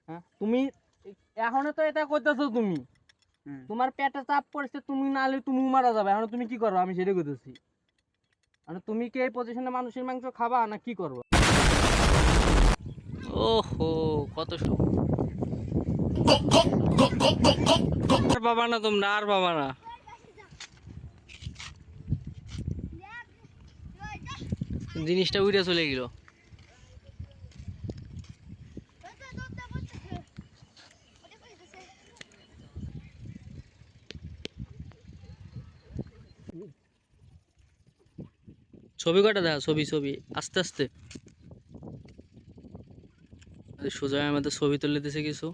হ্যাঁ তুমি এখনো তো এটা করতেছো তুমি, তোমার পেটে চাপ পড়ছে, তুমি নালে তুমি মারা যাবে। এখন তুমি কি করো আমি সেটা করতেছি। মানে তুমি কি এই পজিশনে মানুষের মাংস খাবা না কি করবো? ওহো কত আর বাবা না, তোমরা আর বাবা না। জিনিসটা উড়ে চলে গেল। ছবি কটা দেখা, ছবি ছবি আস্তে আস্তে সোজা আমাদের ছবি তুলে দিছে, কিছু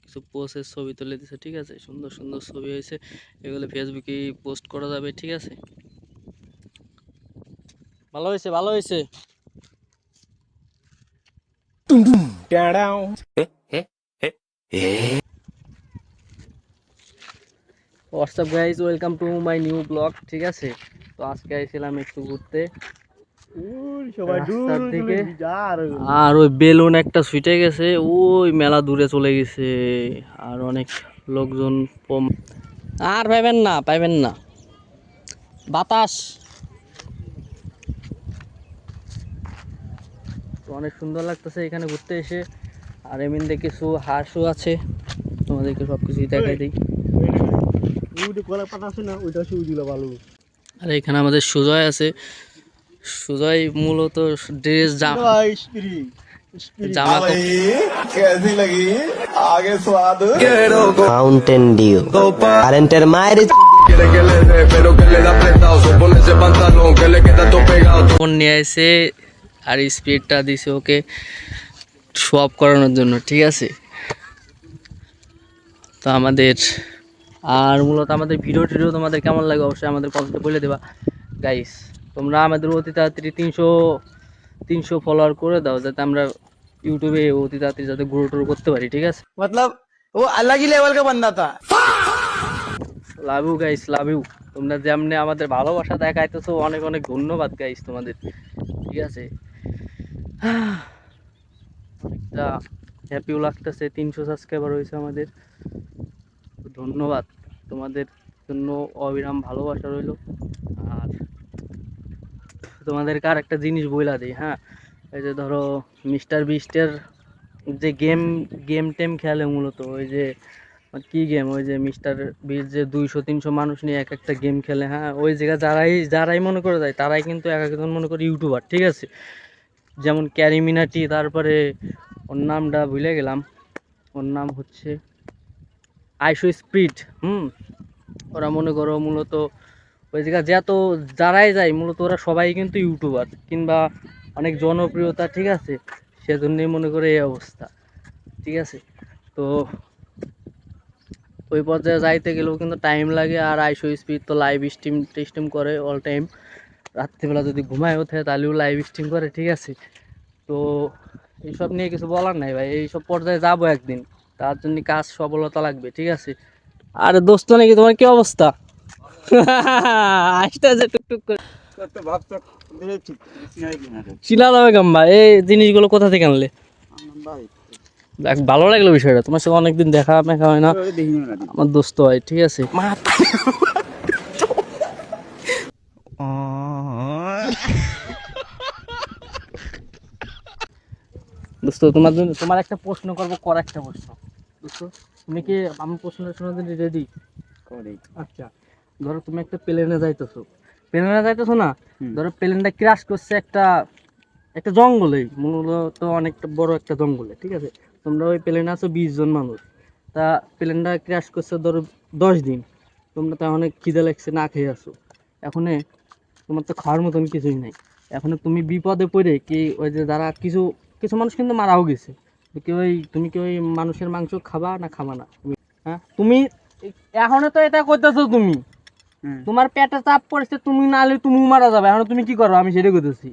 কিছু পোস্টের ছবি তুলে দিছে। ঠিক আছে, সুন্দর সুন্দর ছবি হয়েছে, এগুলো ফেসবুকে পোস্ট করা যাবে। ঠিক আছে, ভালো হয়েছে ভালো হয়েছে। WhatsApp guys, welcome to my new blog. ঠিক আছে, তো আজকে আইছিলাম একটু ঘুরতে রাস্তার দিকে, আর ওই বেলুন একটা ছুটে গেছে, ওই মেলা দূরে চলে গেছে, আর অনেক লোকজন আর পাইবেন না পাইবেন না। বাতাস তো অনেক সুন্দর লাগতেছে এখানে ঘুরতে এসে। আর এমনিতে কিছু হাঁসও আছে, তোমাদেরকে সব কিছুই দেখাই দিই। আর এখানে আমাদের সুজয় আছে। সুজয় মূলত ড্রেস জামা कैसी लगी आगे स्वाद माउंटेन डियो कारेंटर मायर ফোন নিয়ে এসে আর স্পিডটা দিছে ওকে শো অফ করানোর জন্য। ঠিক আছে, তো আমাদের আর মূলত আমাদের ভিডিও টিডিও তোমাদের কেমন লাগে অবশ্যই আমাদের কমেন্টে বলে দেবা গাইস। তোমরা আমাদের অতি তাড়াতাড়ি 300 ফলোয়ার করে দাও, যাতে আমরা ইউটিউবে অতি তাড়াতাড়ি যাতে গ্রো টোর করতে পারি। ঠিক আছে, मतलब वो अलग ही लेवल का बंदा था। Love you guys, love you. তোমরা যেমনি আমাদের ভালোবাসা দেখাইতেছো, অনেক অনেক ধন্যবাদ গাইস তোমাদের। ঠিক আছে, অনেকটা হ্যাপিও লাগতেছে, 300 সাবস্ক্রাইবার হয়েছে আমাদের। ধন্যবাদ, তোমাদের জন্য অবিরাম ভালোবাসা রইল। আর তোমাদেরকে আর একটা জিনিস বইলা দিই, হ্যাঁ, এই যে ধরো মিস্টার বিস্টের যে গেম টেম খেলে মূলত, ওই যে কি গেম, ওই যে মিস্টার বিস্ট যে 200-300 মানুষ নিয়ে এক একটা গেম খেলে, হ্যাঁ, ওই জায়গায় যারাই মনে করে যায় তারাই কিন্তু এক একজন মনে করে ইউটিউবার। ঠিক আছে, যেমন ক্যারিমিনাটি, তারপরে ওর নামটা ভুলে গেলাম, ওর নাম হচ্ছে আইশো স্পিড। ওরা মনে করো মূলত ওই জায়গায় যারাই যায় মূলত ওরা সবাই কিন্তু ইউটিউবার কিংবা অনেক জনপ্রিয়তা। ঠিক আছে, সেজন্যই মনে করে এই অবস্থা। ঠিক আছে, তো ওই পর্যায়ে যাইতে গেলেও কিন্তু টাইম লাগে। আর আইশো স্পিড তো লাইভ স্ট্রিম করে অল টাইম, রাত্রিবেলা যদি ঘুমায় ওঠে তাহলেও লাইভ স্ট্রিম করে। ঠিক আছে, তো এইসব নিয়ে কিছু বলার নাই ভাই, এইসব পর্যায়ে যাবো একদিন, তার জন্য কাজ সফলতা লাগবে। ঠিক আছে, আরে দোস্ত নাকি তোমার কি অবস্থা? আসতে আছে টুকটুক করে চিলা যাবে গাম্বা। এই জিনিসগুলো কোথা থেকে আনলে? দেখ, ভালো লাগলো বিষয়টা, তোমার সাথে অনেকদিন দেখা মেখা হয় না, আমার দোস্ত হয়। ঠিক আছে, দোস্ত তোমার একটা প্রশ্ন করবো, একটা প্রশ্ন। দোস্ত, তুমি কি আমার প্রশ্নটা শোনার জন্য রেডি? আচ্ছা, ধরো তুমি একটা প্লেনে যাইতেছো না, ধরো প্লেনটা ক্র্যাশ করছে একটা একটা জঙ্গলে, মূলত অনেকটা বড় একটা জঙ্গলে। ঠিক আছে, তোমরা ওই প্লেনে আছো 20 জন মানুষ, তা প্লেনটা ক্র্যাশ করছে ধরো 10 দিন, তোমরা তো অনেক খিদে লাগছে, না খেয়ে আসো। এখন তোমার তো খাওয়ার মতন কিছুই নাই। এখন তুমি বিপদে পড়ে কি ওই যে যারা কিছু কিছু মানুষ কিন্তু মারাও গেছে, তুমি কি ওই মানুষের মাংস খাবা না খাবা না? হ্যাঁ তুমি এখনো তো এটা করতেছো তুমি, তোমার পেটে চাপ পড়ছে, তুমি নালে তুমি মারা যাবে। এখন তুমি কি করো আমি সেটা করতেছি।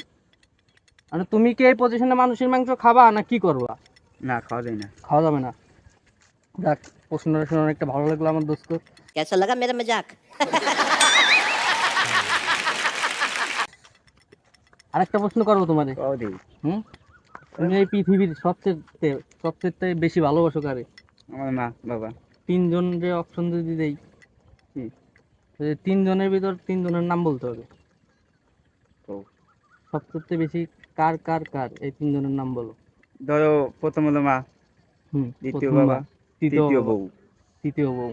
মানে তুমি কি এই পজিশনে মানুষের মাংস খাবা না কি করবা? না খাওয়া যায় না, খাওয়া যাবে না। যাক, প্রশ্নটা শুনে অনেকটা ভালো লাগলো আমার দোস্ত। कैसा लगा मेरा मजाक? আরেকটা প্রশ্ন করবো তোমাদের। খাওয়া দেই। হুম তুমি এই পৃথিবীর সবচেয়ে বেশি ভালোবাসো কারে? আমার মা বাবা। তিনজন যে অপশন যদি দেই, কি? যে তিনজনের ভিতর তিনজনের নাম বলতে হবে। ও, সবচেয়ে বেশি কার কার কার এই তিনজনের নাম বলো। ধরো প্রথম হলো মা, দ্বিতীয় প্রথম বাবা, মা, তৃতীয় তৃতীয় বাবা, বউ। তৃতীয় বউ।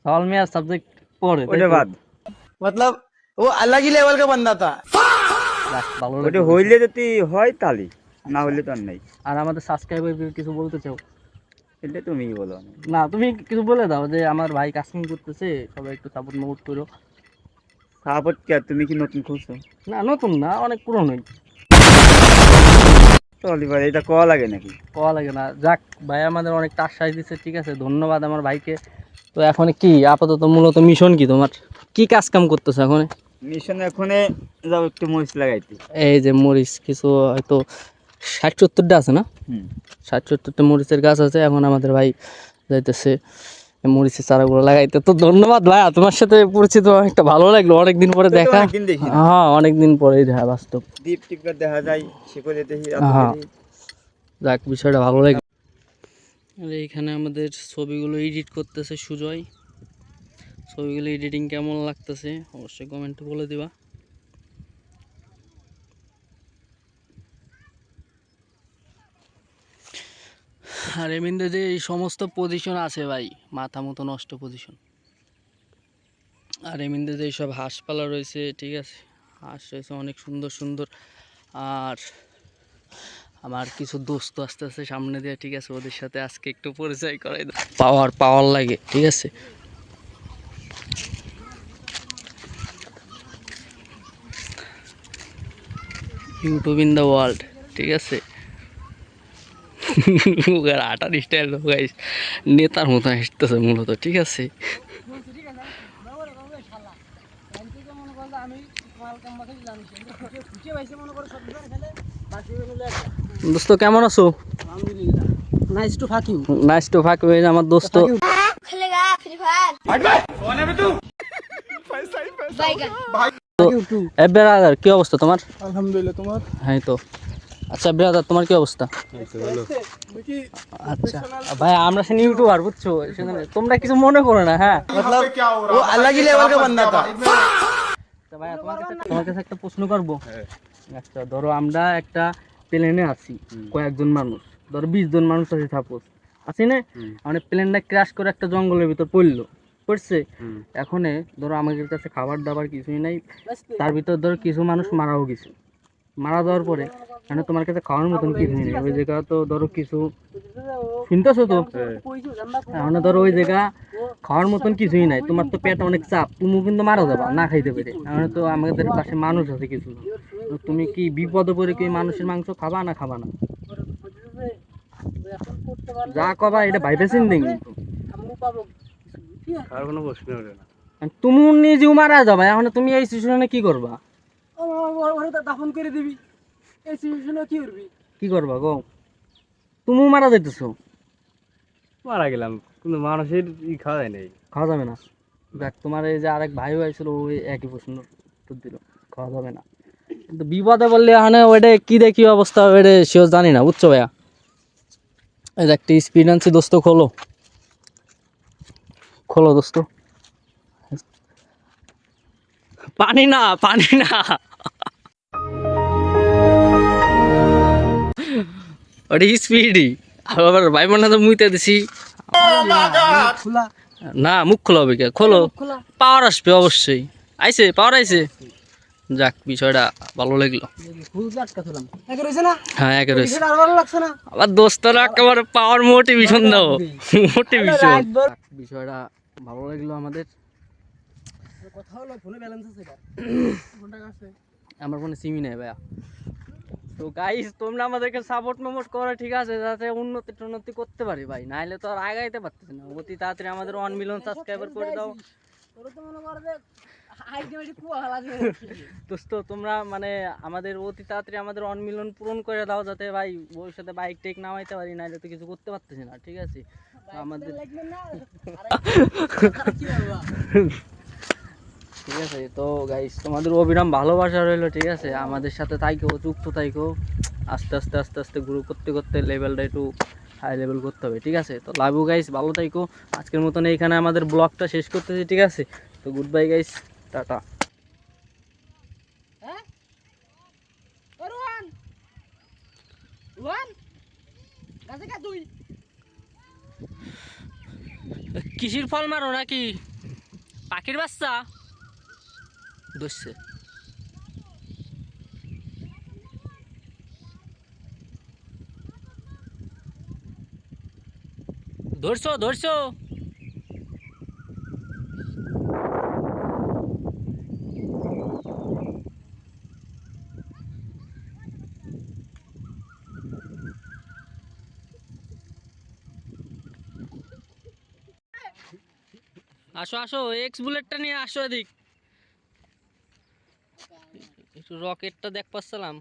সওয়াল মিয়া সাবজেক্ট পড়ে তাই ওটা তো? বাদ। मतलब वो अलग ही लेवल का बंदा था। যাক, ভালো ওটা লাগলো। হইলে যদি হয় তালি, না হইলে তো আর নাই। আর আমাদের সাবস্ক্রাইবার কিছু বলতে চাও? এটা তুমিই বলো। না, তুমি কিছু বলে দাও যে আমার ভাই কাস্টিং করতেছে, সবাই একটু সাপোর্ট মোট করো। সাপোর্ট কে? তুমি কি নতুন খুঁজছো? না, নতুন না, অনেক পুরনোই। চল এবার এটা কওয়া লাগে নাকি? পাওয়া লাগে না। যাক, ভাই আমাদের অনেকটা আশ্বাস দিচ্ছে, ঠিক আছে, ধন্যবাদ আমার ভাইকে। তো এখন কি আপাতত মূলত মিশন কি তোমার? কি কাজ কাম করতেছো এখন? মিশন এখনে যাও একটু মরিচ লাগাইতে। এই যে মরিচ কিছু হয়তো 60-70টা আছে না? হুম। 60-70টা মরিচের গাছ আছে। এখন আমাদের ভাই যাইতেছে এই মরিচের চারাগুলো লাগাইতে। তো ধন্যবাদ ভাইয়া, তোমার সাথে পরিচিত অনেকটা ভালো লাগলো, অনেকদিন পরে দেখা। অনেকদিন দেখি না। হ্যাঁ, অনেকদিন পরেই দেখা বাস্তব। দ্বীপ টিপটা দেখা যায়, শিকড়ে দেখি। হ্যাঁ। যাক, বিষয়টা ভালো লাগলো। আর এইখানে আমাদের ছবিগুলো এডিট করতেছে সুজয়। ছবিগুলো এডিটিং কেমন লাগতেছে অবশ্যই কমেন্টে বলে দিবা। আর এমনিতে যে এই সমস্ত পজিশন আছে ভাই, মাথা মতো নষ্ট পজিশন। আর এমনিতে যে সব হাঁসপালা রয়েছে, ঠিক আছে, হাঁস রয়েছে অনেক সুন্দর সুন্দর। আর আমার কিছু দোস্ত আসতেছে সামনে দিয়ে, ঠিক আছে, ওদের সাথে আজকে একটু পরিচয় করাই দাও। পাওয়ার লাগে, ঠিক আছে। ইউটিউব ইন দ্য ওয়ার্ল্ড, ঠিক আছে। আটার স্টাইল গাইস নেতার মতো হাসতেছে মূলত, ঠিক আছে। দোস্ত কেমন আছো? Nice to fuck you. Nice to fuck you. আমার দোস্ত खेलेगा फ्री फायर এ ব্রাদার, কি অবস্থা তোমার? अल्हम्दुलिल्लाह तुम्हारा। হ্যাঁ তো। আচ্ছা ব্রাদার, তোমার কি অবস্থা? আচ্ছা ভাই, আমরা সে ইউটিউবার, বুঝছো, সেখানে তোমরা কিছু মনে করো না, হ্যাঁ। मतलब वो अलग ही लेवल का बंदा था। তা ভাইয়া, তোমার কাছে একটা প্রশ্ন করবো। আচ্ছা, ধরো আমরা একটা প্লেনে আছি, কয়েকজন মানুষ, ধরো 20 জন মানুষ আছে, সাপোজ আছি না। মানে প্লেনটা ক্র্যাশ করে একটা জঙ্গলের ভিতর পড়ছে। এখন ধরো আমাদের কাছে খাবার দাবার কিছুই নাই, তার ভিতর ধরো কিছু মানুষ মারাও গেছে। মারা যাওয়ার পরে মানে তোমার কাছে খাওয়ার মতন কিছুই নেই, ওই জায়গা তো ধরো কিছু শুনতেছো তো। এখন ধরো ওই জায়গা খাওয়ার মতন কিছুই নাই, তোমার তো পেট অনেক চাপ, তুমি কিন্তু মারা যাবা না খাইতে পেরে। এখন তো আমাদের পাশে মানুষ আছে কিছু, তো তুমি কি বিপদে পড়ে কি মানুষের মাংস খাবা না খাবা না? যা কবা এটা ভাইবে চিন্তা, কিন্তু আর কোনো প্রশ্ন ওঠে না। তুমি নিজেও মারা যাবা। এখন তুমি এই সিচুয়েশনে কি করবা? दाफन করে দিবি। এই সিচুয়েশনে কি করবি? কি করবা গো? তুমিও মারা যাইতেছো। মারা গেলাম, কিন্তু মানুষের খাওয়া যায় নাই। খাওয়া যাবে না। দেখ, তোমার এই যে আরেক ভাই হয়েছিল, ওই একই প্রশ্ন উত্তর দিল, খাওয়া যাবে না। কিন্তু বিপদে বললে এখানে ওইটা কি দেখি অবস্থা হবে এটা সেও জানি না, বুঝছো ভাইয়া। এই যে একটা স্পিড আনছি, দোস্ত খোলো খোলো দোস্ত। পানি না, পানি না, ওটা স্পিডই। আবার ভাই মনে তো মুইতে দিছি खुला না, মুখ খোলা হবে কে? খোলো, পাওয়ার আসবে অবশ্যই। আইছে, পাওয়ার আইছে। যাক, বিষয়টা ভালো লাগলো। ফুল আটকা দিলাম। একে রইছে না? হ্যাঁ, একে রয়েছে। আর ভালো লাগছে না? আবার দোস্তরা একেবারে পাওয়ার মোটিভেশন দাও, মোটিভেশন। বিষয়টা ভালো লাগলো আমাদের। কথা হলো ফোনে ব্যালেন্স আছে এটা। কোন টাকা আছে? আমার ফোনে সিমই নেই ভাইয়া। তো গাইস, তোমরা আমাদেরকে সাপোর্ট করো, ঠিক আছে, যাতে উন্নতি করতে পারি ভাই, নাইলে তো আর আগাইতে পারতেছি না। অতি তাড়াতাড়ি আমাদের 1 মিলিয়ন সাবস্ক্রাইবার করে দাও। তোর তো মনে কর যে আইডিয়া কুয়ালা আছে। দোস্ত, তোমরা মানে আমাদের অতি তাড়াতাড়ি আমাদের 1 মিলিয়ন পূরণ করে দাও, যাতে ভাই ভবিষ্যতে বাইক টেক নামাইতে পারি, নাইলে তো কিছু করতে পারতেছি না, ঠিক আছে। আমাদের লাগবে না। ঠিক আছে। তো গাইস, তোমাদের অবিরাম ভালোবাসা রইলো, ঠিক আছে, আমাদের সাথে থাইকো, যুক্ত থাইকো। আস্তে আস্তে আস্তে আস্তে গ্রো করতে করতে লেভেলটা একটু হাই লেভেল করতে হবে, ঠিক আছে? তো লাভ ইউ গাইস, ভালো থাইকো। আজকের মতন এইখানে আমাদের ব্লগটা শেষ করতেছি, ঠিক আছে? তো গুড বাই গাইস, টাটা। হ্যাঁ ও রোহান রোহান গাছে কা তুই কিসির ফল মারো নাকি পাখির বাচ্চা দোষছে? ধরছো ধরছো? আসো আসো, এক্স বুলেটটা নিয়ে আসো এদিক, একটু রকেটটা দেখ পাচ্ছিলাম।